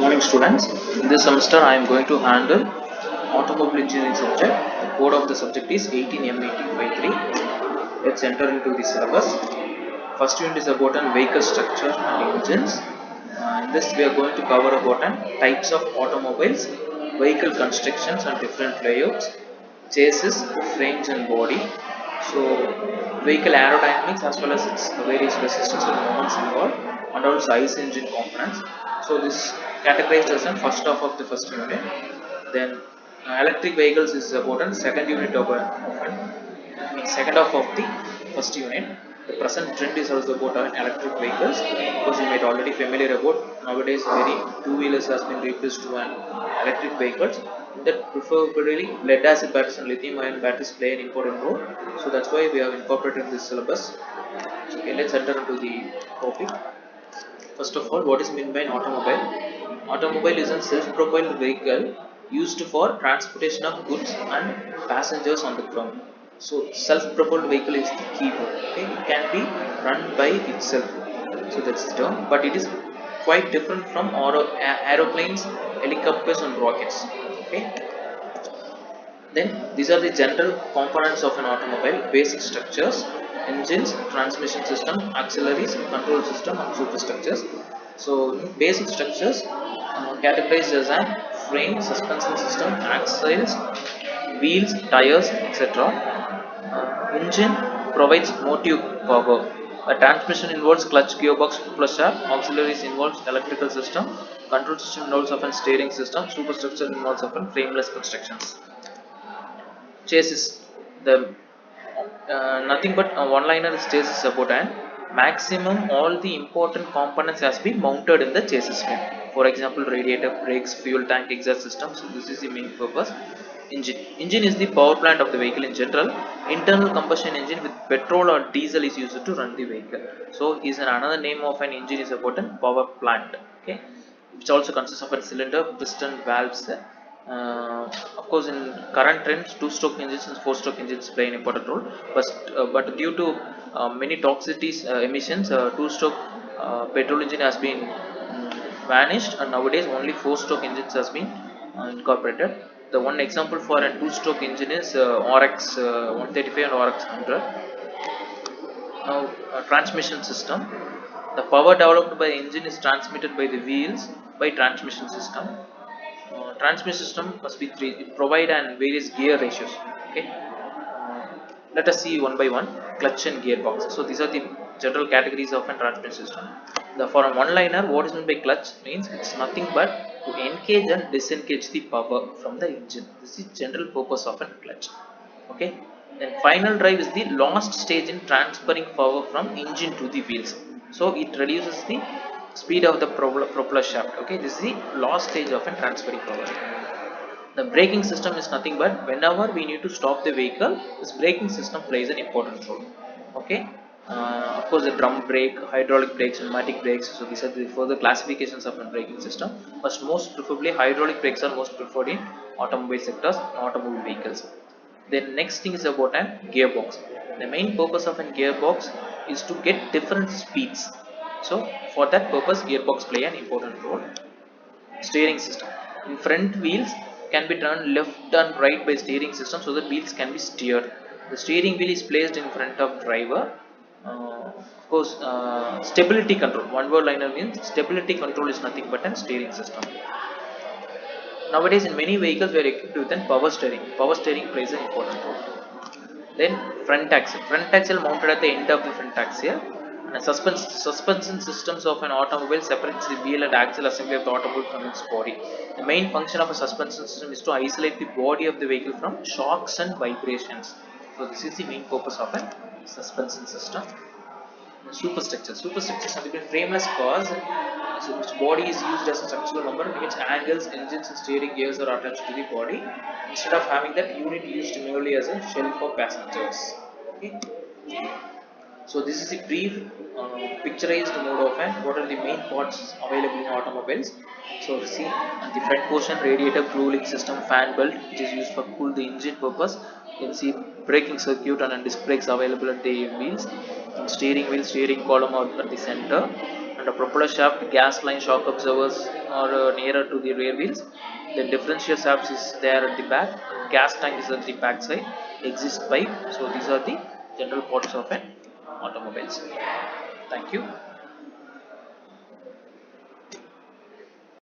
Morning students. In this semester I am going to handle automobile engineering subject. The code of the subject is 18M1853. Let's enter into the syllabus. First unit is about an vehicle structure and engines. In this we are going to cover about an types of automobiles, vehicle constructions and different layouts, chassis, frames and body. So vehicle aerodynamics as well as its various resistance and moments involved, and also ICE engine components. So this categorized as a first half of the first unit. Then electric vehicles is about a second unit second half of the first unit. The present trend is also about electric vehicles, because you might already familiar about nowadays very two-wheelers has been replaced to an electric vehicles. That preferably lead acid batteries and lithium ion batteries play an important role. So that's why we have incorporated this syllabus. Okay, let's enter into the topic. First of all, what is meant by an automobile? Automobile is a self-propelled vehicle used for transportation of goods and passengers on the ground. So, self-propelled vehicle is the key word. Okay, it can be run by itself. So that's the term, but it is quite different from aeroplanes, helicopters, and rockets. Okay, then these are the general components of an automobile: basic structures, engines, transmission system, auxiliaries, control system, and superstructures. So basic structures categorized as a frame, suspension system, axles, wheels, tires, etc. Engine provides motive power. A transmission involves clutch, gearbox, plus shaft. Auxiliaries involves electrical system. Control system involves often steering system. Superstructure involves often frameless constructions. Chassis, the nothing but a one liner is chassis about an maximum all the important components has been mounted in the chassis frame. For example, radiator, brakes, fuel tank, exhaust system. So this is the main purpose. Engine is the power plant of the vehicle. In general, internal combustion engine with petrol or diesel is used to run the vehicle. So is another name of an engine is about a power plant. Okay, which also consists of a cylinder, piston, valves. Of course, in current trends, two-stroke engines and four-stroke engines play an important role. But due to many toxicities emissions, two-stroke petrol engine has been vanished, and nowadays only four-stroke engines has been incorporated. The one example for a two-stroke engine is RX 135 and RX 100. Now, transmission system. The power developed by the engine is transmitted by the wheels by transmission system. Transmission system must be three. It provide and various gear ratios. Okay. Let us see one by one. Clutch and gearbox. So these are the general categories of a transmission system. The for a one-liner, what is meant by clutch means it's nothing but to engage and disengage the power from the engine. This is general purpose of a clutch. Okay. Then final drive is the last stage in transferring power from engine to the wheels. So it reduces the speed of the propeller shaft. Okay, this is the last stage of a transferring power. The braking system is nothing but whenever we need to stop the vehicle, this braking system plays an important role. Okay, of course the drum brake, hydraulic brakes, pneumatic brakes. So these are the further classifications of a braking system. But most preferably hydraulic brakes are most preferred in automobile sectors, automobile vehicles. The next thing is about a gearbox. The main purpose of a gearbox is to get different speeds. So for that purpose, gearbox play an important role. Steering system. In front, wheels can be turned left and right by steering system, so that wheels can be steered. The steering wheel is placed in front of driver. Of course, stability control. One word liner means stability control is nothing but a steering system. Nowadays, in many vehicles, we are equipped with a power steering. Power steering plays an important role. Then front axle. Front axle mounted at the end of the front axle. And suspension systems of an automobile separates the wheel and axle assembly of the automobile from its body. The main function of a suspension system is to isolate the body of the vehicle from shocks and vibrations. So this is the main purpose of a suspension system. Superstructure. Superstructure is nothing but frameless cars, so which body is used as a structural member in which angles, engines, and steering gears are attached to the body. Instead of having that unit used merely as a shell for passengers. Okay. So this is a brief picturized mode of an what are the main parts available in automobiles. So see at the front portion, radiator, cooling system, fan belt, which is used for cool the engine purpose. You can see braking circuit and disc brakes available at the wheels. And steering wheel, steering column out at the center, and and a propeller shaft, gas line, shock absorbers are nearer to the rear wheels. Then differential shafts is there at the back, gas tank is at the back side, exhaust pipe. So these are the general parts of an automobiles. Thank you.